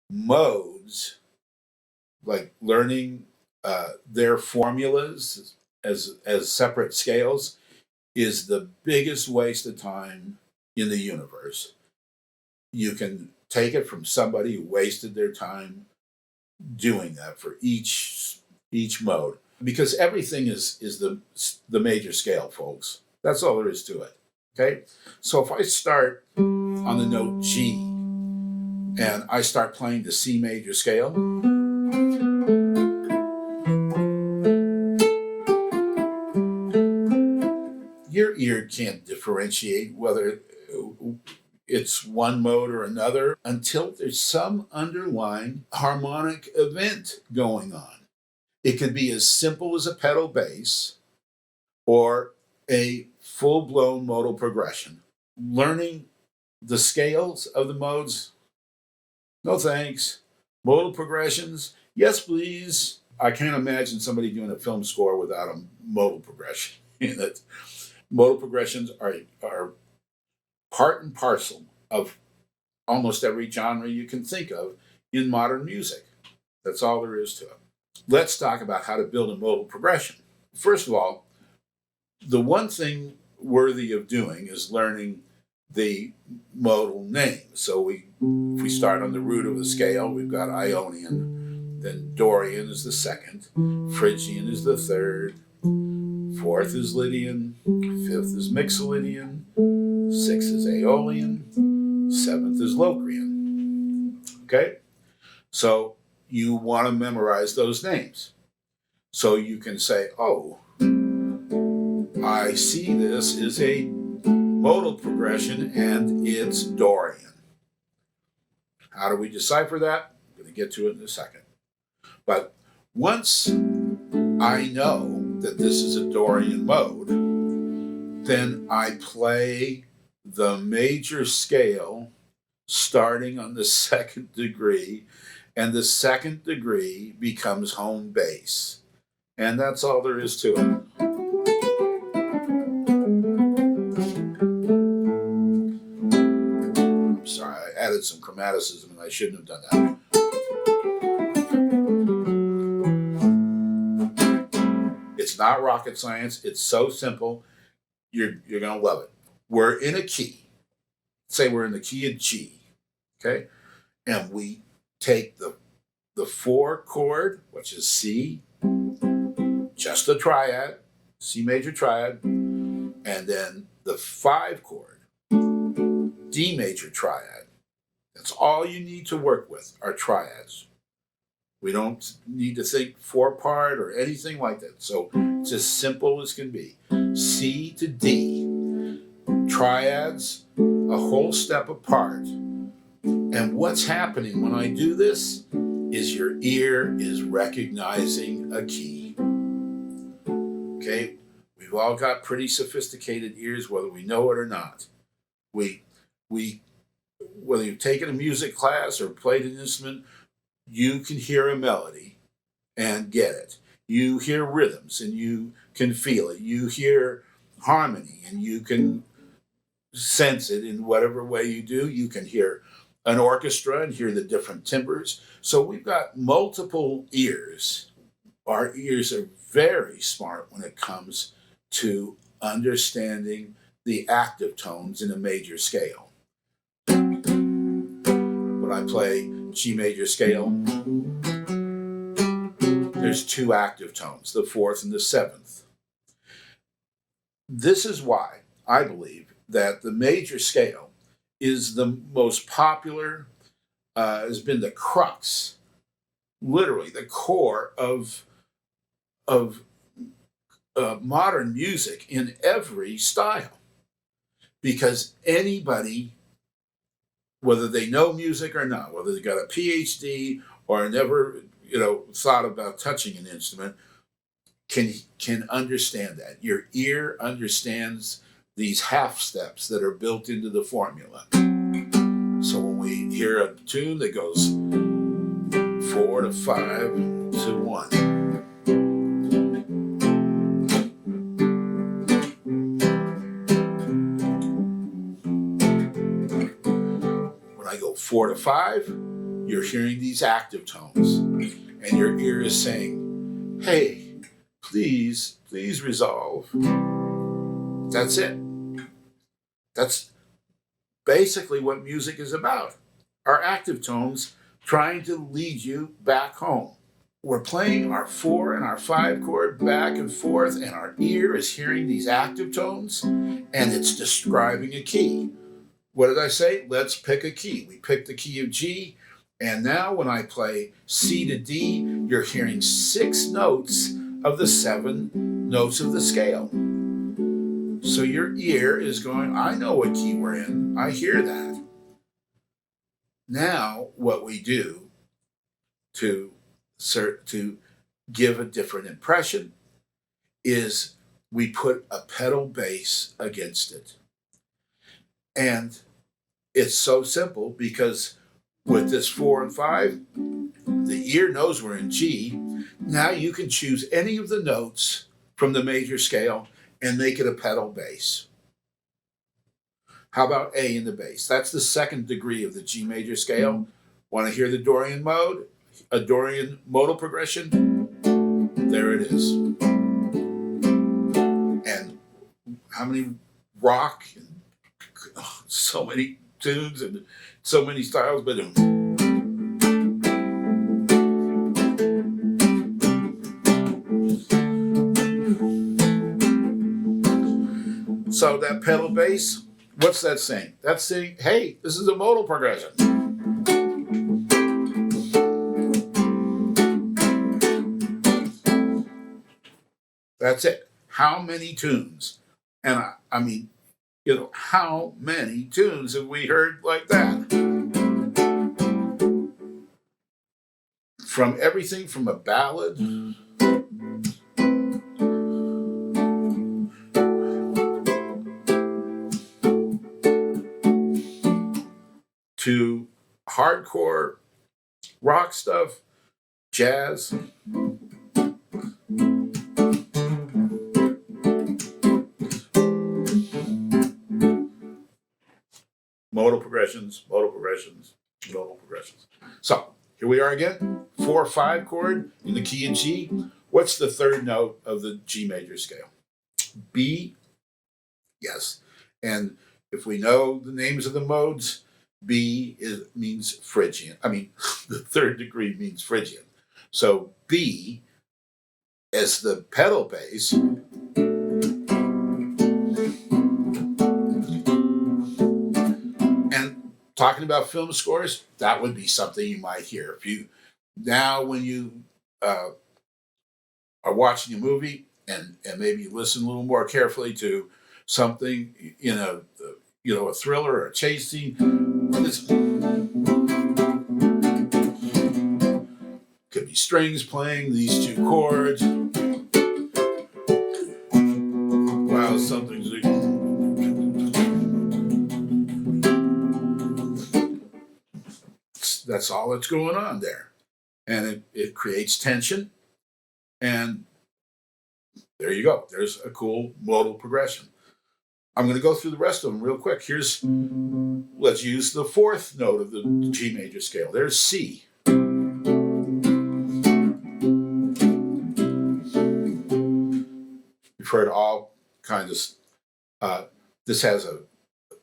modes, like learning their formulas as separate scales, is the biggest waste of time in the universe. You can take it from somebody who wasted their time doing that for each mode, because everything is the major scale, folks. That's all there is to it. Okay, so if I start on the note G and I start playing the C major scale, your ear can't differentiate whether it's one mode or another until there's some underlying harmonic event going on. It could be as simple as a pedal bass or a full-blown modal progression. Learning the scales of the modes, no thanks. Modal progressions, yes please. I can't imagine somebody doing a film score without a modal progression in it. Modal progressions are part and parcel of almost every genre you can think of in modern music. That's all there is to it. Let's talk about how to build a modal progression. First of all, the one thing worthy of doing is learning the modal names. So if we start on the root of the scale, we've got Ionian, then Dorian is the second, Phrygian is the third, fourth is Lydian, fifth is Mixolydian, sixth is Aeolian, seventh is Locrian. Okay? So you want to memorize those names. So you can say, oh, I see this is a modal progression and it's Dorian. How do we decipher that? I'm going to get to it in a second. But once I know that this is a Dorian mode, then I play the major scale starting on the second degree, and the second degree becomes home base. And that's all there is to it. I'm sorry, I added some chromaticism and I shouldn't have done that. It's not rocket science. It's so simple. You're going to love it. We're in a key. Say we're in the key of G, okay? And we take the 4 chord, which is C, just a triad, C major triad, and then the 5 chord, D major triad. That's all you need to work with are triads. We don't need to think 4-part or anything like that. So it's as simple as can be. C to D, triads, a whole step apart. And what's happening when I do this is your ear is recognizing a key. Okay? We've all got pretty sophisticated ears, whether we know it or not. We whether you've taken a music class or played an instrument, you can hear a melody and get it. You hear rhythms and you can feel it. You hear harmony and you can sense it in whatever way you do. You can hear an orchestra and hear the different timbres. So we've got multiple ears. Our ears are very smart when it comes to understanding the active tones in a major scale. When I play G major scale, there's 2 active tones, the 4th and the 7th. This is why I believe that the major scale is the most popular, has been the crux, literally the core of modern music in every style. Because anybody, whether they know music or not, whether they got a PhD or never, thought about touching an instrument, can understand that. Your ear understands these half steps that are built into the formula. So when we hear a tune that goes 4 to 5 to 1, when I go 4 to 5, you're hearing these active tones, and your ear is saying, hey, please resolve. That's it. That's basically what music is about. Our active tones trying to lead you back home. We're playing our 4 and our 5 chord back and forth, and our ear is hearing these active tones, and it's describing a key. What did I say? Let's pick a key. We picked the key of G, and now when I play C to D, you're hearing 6 notes of the 7 notes of the scale. So your ear is going, I know what key we're in. I hear that. Now what we do to give a different impression is we put a pedal bass against it. And it's so simple because with this 4 and 5, the ear knows we're in G. Now you can choose any of the notes from the major scale and make it a pedal bass. How about A in the bass? That's the second degree of the G major scale. Want to hear the Dorian mode? A Dorian modal progression? There it is. And how many rock and so many tunes and so many styles, but so that pedal bass, what's that saying? That's saying, hey, this is a modal progression. That's it. How many tunes? And I mean, how many tunes have we heard like that? From everything from a ballad to hardcore rock stuff, jazz. Modal progressions, modal progressions, modal progressions. So here we are again, 4-5 chord in the key of G. What's the third note of the G major scale? B. Yes. And if we know the names of the modes, B means Phrygian. I mean, the third degree means Phrygian. So B as the pedal bass. And talking about film scores, that would be something you might hear. When you are watching a movie and maybe you listen a little more carefully to something, a thriller or a chase scene. Could be strings playing these 2 chords while something's. That's all that's going on there, and it creates tension, and there you go. There's a cool modal progression. I'm going to go through the rest of them real quick. Let's use the 4th note of the G major scale. There's C. You've heard all kinds of, this has a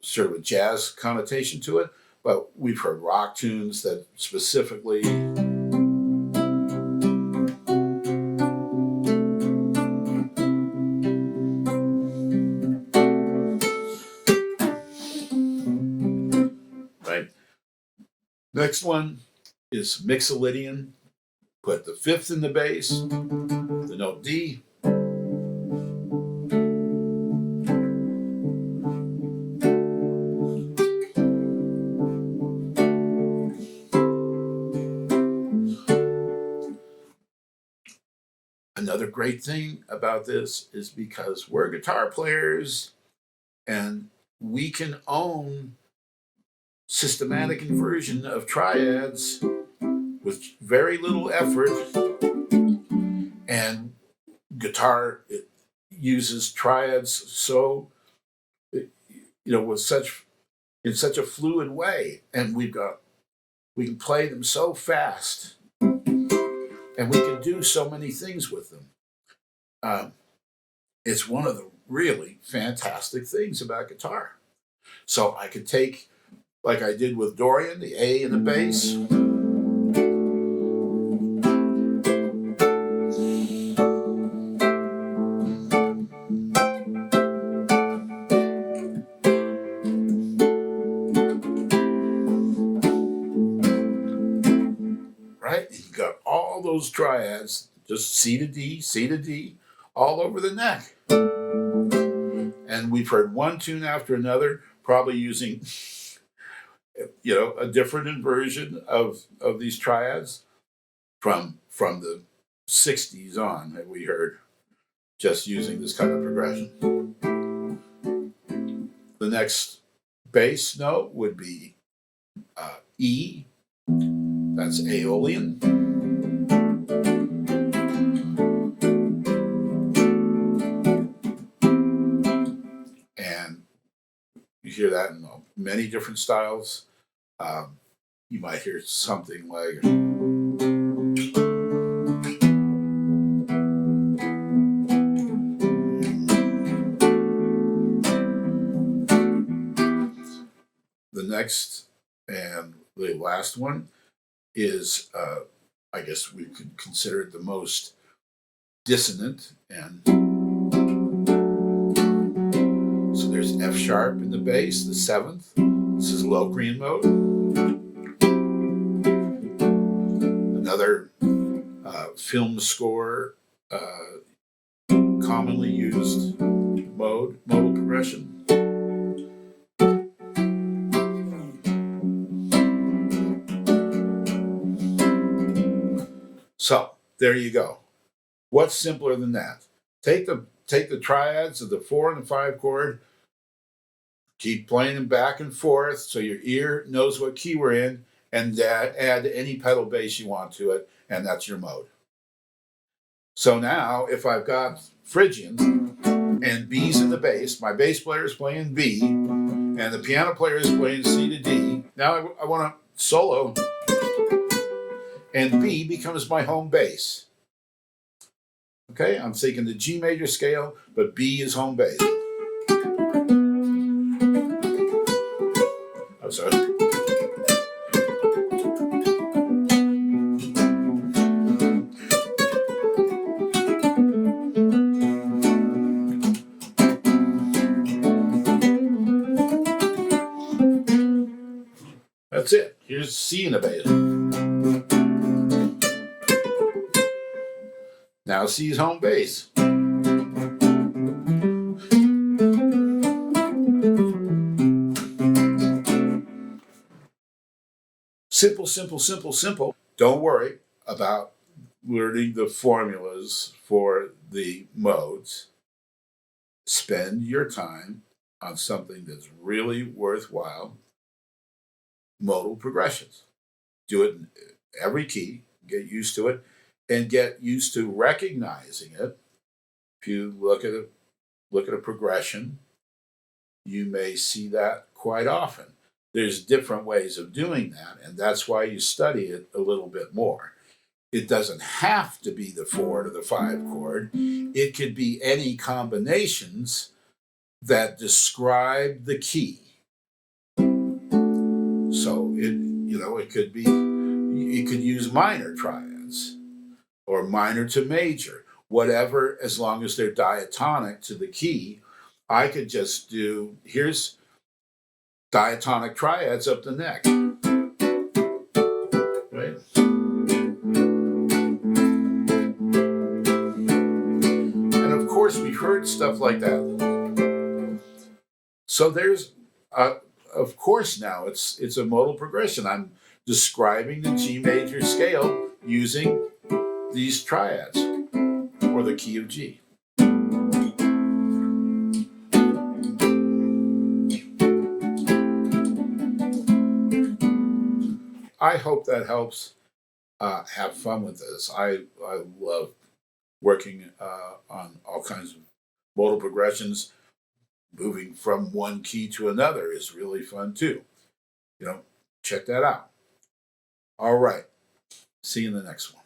sort of a jazz connotation to it, but we've heard rock tunes that specifically right. Next one is Mixolydian. Put the 5th in the bass, the note D. Another great thing about this is because we're guitar players and we can own systematic inversion of triads with very little effort, and guitar uses triads in such a fluid way, and we've got We can play them so fast, and we can do so many things with them. Um, it's one of the really fantastic things about guitar. So I could take, like I did with Dorian, the A and the bass. Right? You got all those triads, just C to D, C to D, all over the neck. And we've heard one tune after another, probably using, a different inversion of these triads from the 60s on that we heard, just using this kind of progression. The next bass note would be E. That's Aeolian. And you hear that in many different styles. You might hear something like. The next and the last one is, I guess we could consider it the most dissonant. And so there's F sharp in the bass, the seventh. This is Locrian Mode. Another film score commonly used mode, modal progression. So there you go. What's simpler than that? Take the triads of the 4 and the 5 chord, keep playing them back and forth so your ear knows what key we're in, and add any pedal bass you want to it, and that's your mode. So now, if I've got Phrygian and B's in the bass, my bass player is playing B, and the piano player is playing C to D. Now I want to solo, and B becomes my home bass. Okay, I'm taking the G major scale, but B is home bass. I'm sorry. That's it. Here's C in the bass. Now C's home bass. Simple, simple, simple, simple. Don't worry about learning the formulas for the modes. Spend your time on something that's really worthwhile. Modal progressions. Do it in every key, get used to it, and get used to recognizing it. If you look at a progression, you may see that quite often. There's different ways of doing that, and that's why you study it a little bit more. It doesn't have to be the 4 to the 5 chord. It could be any combinations that describe the key. So it could be, you could use minor triads or minor to major, whatever, as long as they're diatonic to the key. I could just do, here's diatonic triads up the neck. Right? And of course, we've heard stuff like that. So there's, of course, now it's a modal progression. I'm describing the G major scale using these triads, or the key of G. I hope that helps. Have fun with this. I love working on all kinds of modal progressions. Moving from one key to another is really fun too. Check that out. All right. See you in the next one.